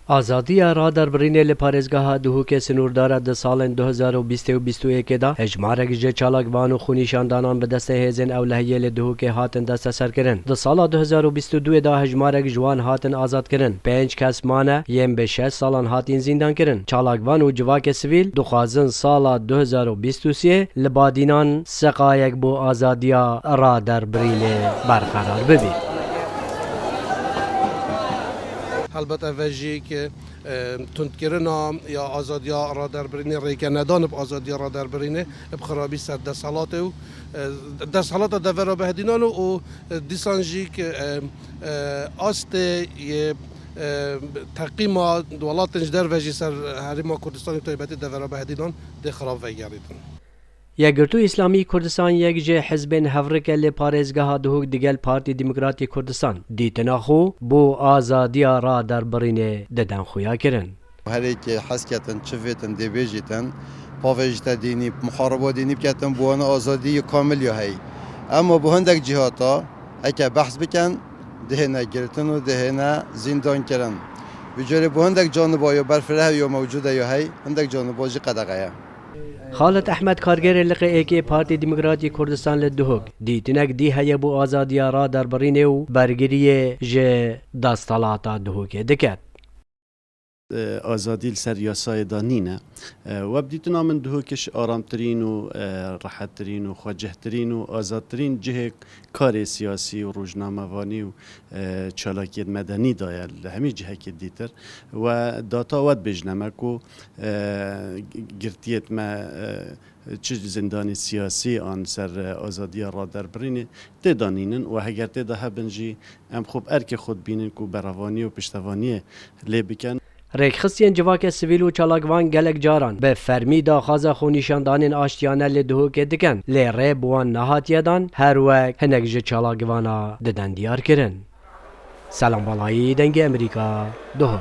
آزادی را در برین لپارزگاه دهوک سنوردار ده سال 2020 و 2021 دا هجمارک جه چالاکوان و خونیشاندانان به دست هیزن اولهیه لدهوک هاتن دست سر کرن. ده سال 2022 دا هجمارک جوان هاتن آزاد کرن. 5 کس مانه یم به 6 سالان هاتین زندان کرن. چالاکوان و جواک سویل دخوازن سال 2023 لبادینان سقایک بو آزادی را در برین برقرار ببید. البته وجهی که تندکرنا یا آزادی را در برینه ریکه ندان ب آزادی را در برینه بخرابی سر دستالات و دستالات دور بهدینان و دیسانجی که است یه تقییم دولتش در وجه سر حریم کردستان تایبتی دور بهدینان ده خراب وگریدن. یگرتو اسلامی کردستان یک جه حزب هفرک لپارزگاه دهوک دیگل پارتی دموکراتی کردستان دیتنا خو بو آزادی را در برین ددن خویا کرن. هر یک حسکتن چفتن دیویجتن پاویجت دینی محاربه دینی بکتن بوان آزادی کامل یا هی اما بو هندک جهاتا اگه بحث بکن دهنه گرتن و دهنه زندان کرن بجوری بو هندک جانبایی برفره یا موجوده یا هی هندک جانبازی قدقه. خالد احمد کارگر لقی که پارتی دموکراتی کردستان لدهوک دیتنک دی هیا بو آزادی را در برینه و برگیری جه دستالاتا دهوک دکت. آزادی سر یاسای دانینه و بدیتنا من دهوکش آرامترین و راحتترین و خواجهترین و آزادترین جه کار سیاسی و روزنامه‌وانی و چالاکیت مدنی دایل همین جه که دیتر و داتا ود بجنمک و گرتیت ما چه زندانی سیاسی آن سر آزادی را در برینه دانینن و اگر ده بنجی ام خوب ارک خود بینن کو براوانی و پشتوانی لبکن. ریکخستین جواک سویل و چالاکوان گلک جاران به فرمی داخواز خونیشاندانین آشتیانه لدهوک دکن لیره بوان نهاتیه دان هر وقت هنک جه چالاکوانا ددن دیار کرن. سلام بالایی دنگ امریکا دهوک.